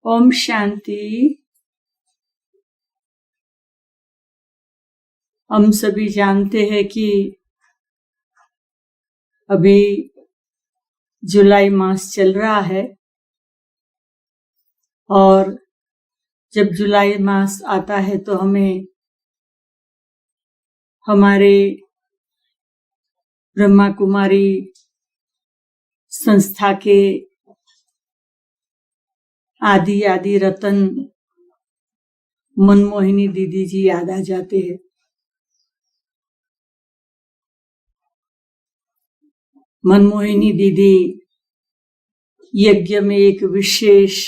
ओम शांति। हम सभी जानते हैं कि अभी जुलाई मास चल रहा है और जब जुलाई मास आता है तो हमें हमारे ब्रह्मा कुमारी संस्था के आदि रतन मनमोहिनी दीदी जी याद आ जाते हैं। मनमोहिनी दीदी यज्ञ में एक विशेष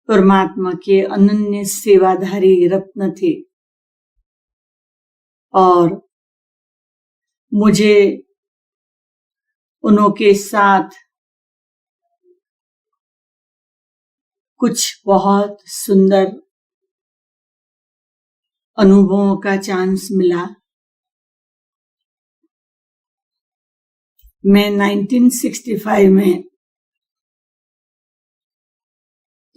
परमात्मा के अनन्य सेवाधारी रत्न थे और मुझे उनके साथ कुछ बहुत सुंदर अनुभवों का चांस मिला। मैं 1965 में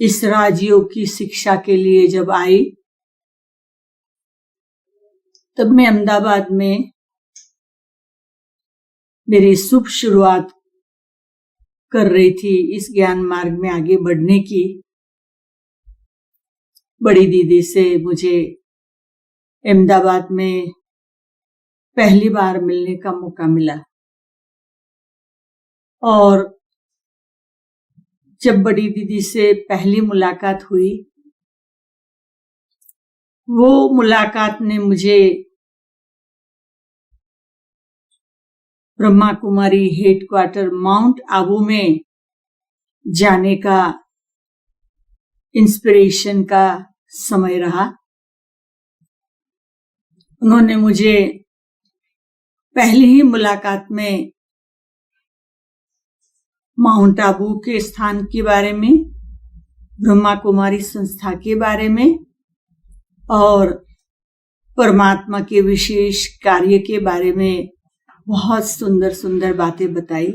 इस राजयोग की शिक्षा के लिए जब आई तब मैं अहमदाबाद में मेरी शुभ शुरुआत कर रही थी इस ज्ञान मार्ग में आगे बढ़ने की। बड़ी दीदी से मुझे अहमदाबाद में पहली बार मिलने का मौका मिला और जब बड़ी दीदी से पहली मुलाकात हुई वो मुलाकात ने मुझे ब्रह्मा कुमारी हेडक्वार्टर माउंट आबू में जाने का इंस्पिरेशन का समय रहा। उन्होंने मुझे पहली ही मुलाकात में माउंट आबू के स्थान के बारे में, ब्रह्मा कुमारी संस्था के बारे में और परमात्मा के विशेष कार्य के बारे में बहुत सुंदर सुंदर बातें बताई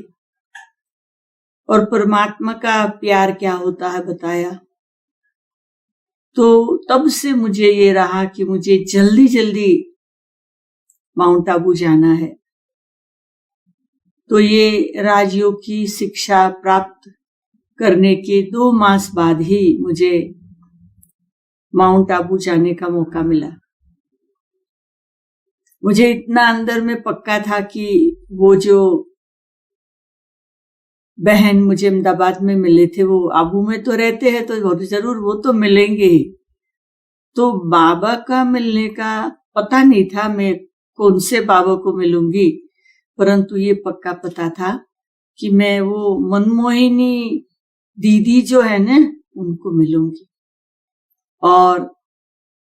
और परमात्मा का प्यार क्या होता है बताया। तो तब से मुझे ये रहा कि मुझे जल्दी जल्दी माउंट आबू जाना है। तो ये राजयोग की शिक्षा प्राप्त करने के 2 मास बाद ही मुझे माउंट आबू जाने का मौका मिला। मुझे इतना अंदर में पक्का था कि वो जो बहन मुझे अहमदाबाद में मिले थे वो आबू में तो रहते हैं तो जरूर वो तो मिलेंगे ही। तो बाबा का मिलने का पता नहीं था मैं कौन से बाबा को मिलूंगी, परंतु ये पक्का पता था कि मैं वो मनमोहिनी दीदी जो है ना उनको मिलूंगी। और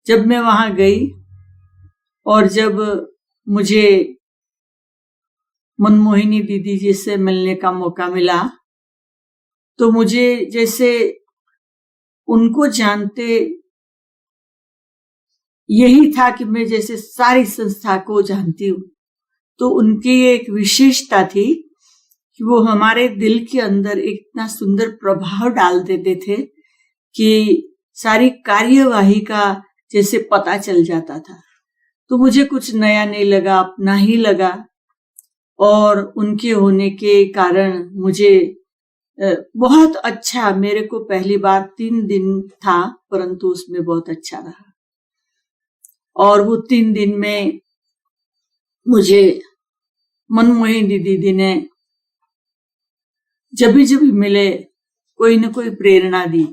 जब मैं वहां गई और जब मुझे मनमोहिनी दीदी जी से मिलने का मौका मिला तो मुझे जैसे उनको जानते यही था कि मैं जैसे सारी संस्था को जानती हूँ। तो उनकी एक विशेषता थी कि वो हमारे दिल के अंदर एक इतना सुंदर प्रभाव डाल देते थे कि सारी कार्यवाही का जैसे पता चल जाता था। तो मुझे कुछ नया नहीं लगा, अपना ही लगा और उनके होने के कारण मुझे बहुत अच्छा, मेरे को पहली बार 3 दिन था परंतु उसमें बहुत अच्छा रहा। और वो 3 दिन में मुझे मनमोहिनी दीदी ने जब भी मिले कोई न कोई प्रेरणा दी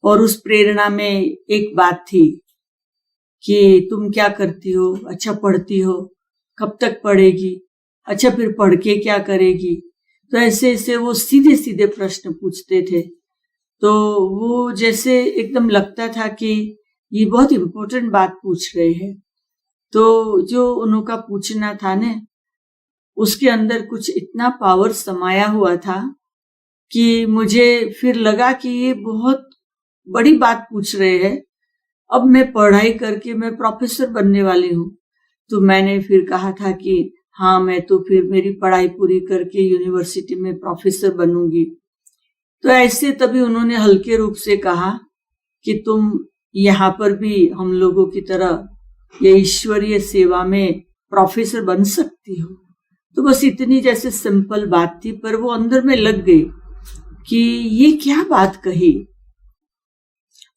और उस प्रेरणा में एक बात थी कि तुम क्या करती हो, अच्छा पढ़ती हो, कब तक पढ़ेगी, अच्छा फिर पढ़ के क्या करेगी। तो ऐसे ऐसे वो सीधे सीधे प्रश्न पूछते थे। तो वो जैसे एकदम लगता था कि ये बहुत इम्पोर्टेंट बात पूछ रहे हैं। तो जो उनका पूछना था ना उसके अंदर कुछ इतना पावर समाया हुआ था कि मुझे फिर लगा कि ये बहुत बड़ी बात पूछ रहे हैं। अब मैं पढ़ाई करके मैं प्रोफेसर बनने वाली हूँ। तो मैंने फिर कहा था कि हाँ मैं तो फिर मेरी पढ़ाई पूरी करके यूनिवर्सिटी में प्रोफेसर बनूंगी। तो ऐसे तभी उन्होंने हल्के रूप से कहा कि तुम यहाँ पर भी हम लोगों की तरह ये ईश्वरीय सेवा में प्रोफेसर बन सकती हो। तो बस इतनी जैसे सिंपल बात थी, पर वो अंदर में लग गई कि ये क्या बात कही।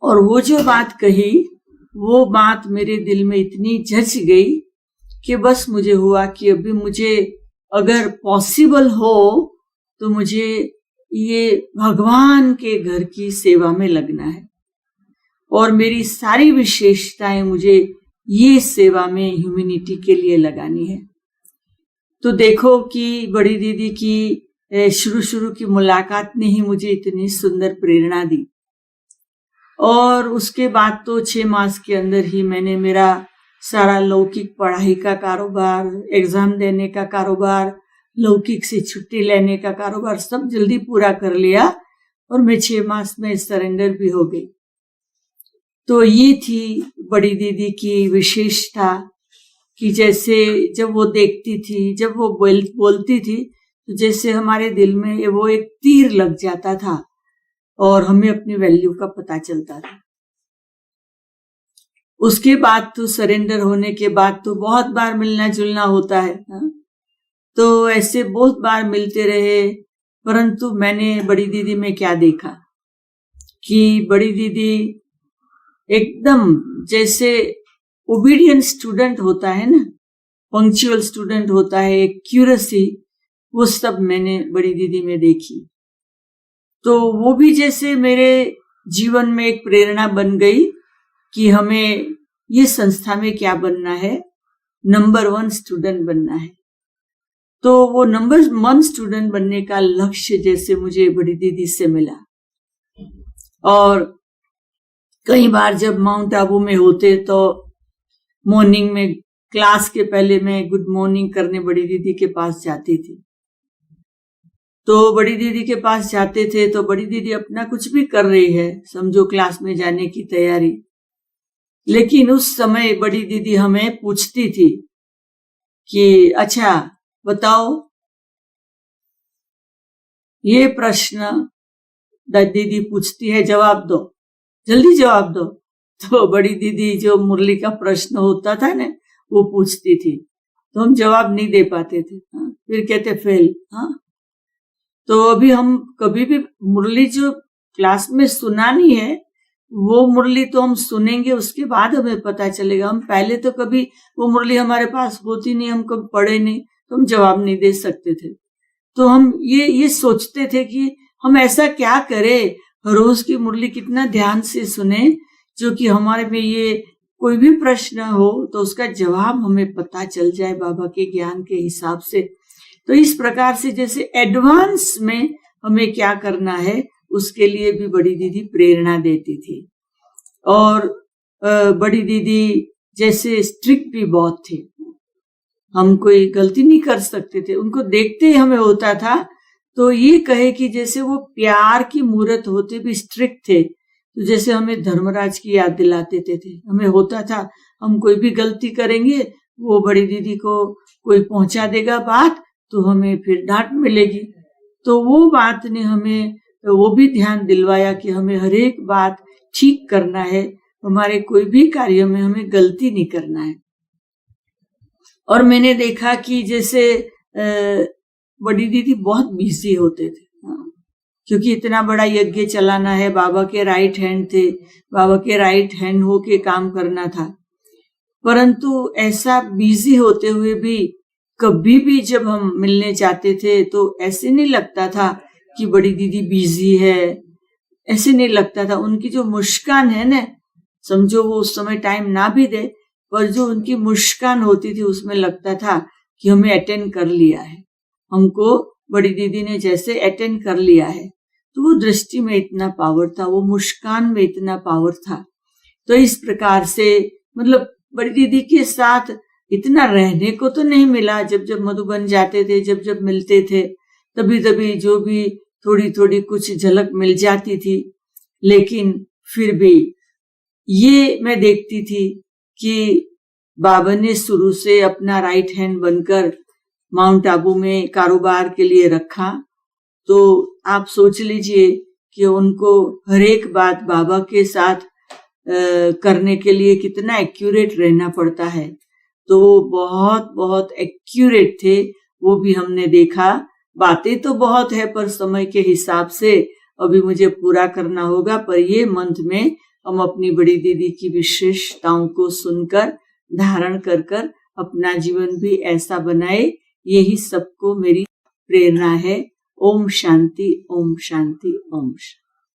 और वो जो बात कही वो बात मेरे दिल में इतनी जच गई कि बस मुझे हुआ कि अभी मुझे अगर पॉसिबल हो तो मुझे ये भगवान के घर की सेवा में लगना है और मेरी सारी विशेषताएं मुझे ये सेवा में ह्यूमैनिटी के लिए लगानी है। तो देखो कि बड़ी दीदी की शुरू की मुलाकात ने ही मुझे इतनी सुंदर प्रेरणा दी और उसके बाद तो 6 मास के अंदर ही मैंने मेरा सारा लौकिक पढ़ाई का कारोबार, एग्जाम देने का कारोबार, लौकिक से छुट्टी लेने का कारोबार सब जल्दी पूरा कर लिया और मैं 6 मास में सरेंडर भी हो गई। तो ये थी बड़ी दीदी की विशेषता कि जैसे जब वो देखती थी, जब वो बोलती थी तो जैसे हमारे दिल में वो एक तीर लग जाता था और हमें अपनी वैल्यू का पता चलता था। उसके बाद तो सरेंडर होने के बाद तो बहुत बार मिलना जुलना होता है, तो ऐसे बहुत बार मिलते रहे। परंतु मैंने बड़ी दीदी में क्या देखा कि बड़ी दीदी एकदम जैसे ओबीडियंट स्टूडेंट होता है ना, पंक्चुअल स्टूडेंट होता है, एक्यूरेसी, वो सब मैंने बड़ी दीदी में देखी। तो वो भी जैसे मेरे जीवन में एक प्रेरणा बन गई कि हमें ये संस्था में क्या बनना है, नंबर 1 स्टूडेंट बनना है। तो वो नंबर 1 स्टूडेंट बनने का लक्ष्य जैसे मुझे बड़ी दीदी से मिला। और कई बार जब माउंट आबू में होते तो मॉर्निंग में क्लास के पहले मैं गुड मॉर्निंग करने बड़ी दीदी के पास जाती थी। तो बड़ी दीदी के पास जाते थे तो बड़ी दीदी अपना कुछ भी कर रही है, समझो क्लास में जाने की तैयारी, लेकिन उस समय बड़ी दीदी हमें पूछती थी कि अच्छा बताओ ये प्रश्न दीदी पूछती है, जवाब दो, जल्दी जवाब दो। तो बड़ी दीदी जो मुरली का प्रश्न होता था ना वो पूछती थी तो हम जवाब नहीं दे पाते थे, फिर कहते फेल। तो अभी हम कभी भी मुरली जो क्लास में सुनानी है वो मुरली तो हम सुनेंगे, उसके बाद हमें पता चलेगा। हम पहले तो कभी वो मुरली हमारे पास होती नहीं, हम कभी पढ़े नहीं, तो हम जवाब नहीं दे सकते थे। तो हम ये सोचते थे कि हम ऐसा क्या करें, रोज की मुरली कितना ध्यान से सुने, जो कि हमारे में ये कोई भी प्रश्न हो तो उसका जवाब हमें पता चल जाए बाबा के ज्ञान के हिसाब से। तो इस प्रकार से जैसे एडवांस में हमें क्या करना है उसके लिए भी बड़ी दीदी प्रेरणा देती थी। और बड़ी दीदी जैसे स्ट्रिक्ट भी बहुत थे, हम कोई गलती नहीं कर सकते थे, उनको देखते ही हमें होता था। तो ये कहे कि जैसे वो प्यार की मूर्त होते भी स्ट्रिक्ट थे, तो जैसे हमें धर्मराज की याद दिलाते थे। हमें होता था हम कोई भी गलती करेंगे, वो बड़ी दीदी को कोई पहुंचा देगा बात तो हमें फिर डांट मिलेगी। तो वो बात ने हमें वो भी ध्यान दिलवाया कि हमें हर एक बात ठीक करना है, हमारे कोई भी कार्य में हमें गलती नहीं करना है। और मैंने देखा कि जैसे बड़ी दीदी बहुत बिजी होते थे, क्योंकि इतना बड़ा यज्ञ चलाना है, बाबा के राइट हैंड थे, बाबा के राइट हैंड होके काम करना था। परंतु ऐसा बिजी होते हुए भी कभी भी जब हम मिलने जाते थे तो ऐसे नहीं लगता था कि बड़ी दीदी बिजी है, ऐसे नहीं लगता था। उनकी जो मुस्कान है ना, समझो वो उस समय टाइम ना भी दे, पर जो उनकी मुस्कान होती थी उसमें लगता था कि हमें अटेंड कर लिया है, हमको बड़ी दीदी ने जैसे अटेंड कर लिया है। तो वो दृष्टि में इतना पावर था, वो मुस्कान में इतना पावर था। तो इस प्रकार से मतलब बड़ी दीदी के साथ इतना रहने को तो नहीं मिला। जब जब मधुबन जाते थे, जब जब मिलते थे, तभी तभी जो भी थोड़ी थोड़ी कुछ झलक मिल जाती थी। लेकिन फिर भी ये मैं देखती थी कि बाबा ने शुरू से अपना राइट हैंड बनकर माउंट आबू में कारोबार के लिए रखा। तो आप सोच लीजिए कि उनको हर एक बात बाबा के साथ करने के लिए कितना एक्यूरेट रहना पड़ता है। तो वो बहुत बहुत एक्यूरेट थे, वो भी हमने देखा। बातें तो बहुत है पर समय के हिसाब से अभी मुझे पूरा करना होगा। पर ये मंथ में हम अपनी बड़ी दीदी की विशेषताओं को सुनकर धारण कर कर अपना जीवन भी ऐसा बनाए, यही सबको मेरी प्रेरणा है। ओम शांति, ओम शांति, ओम शांति।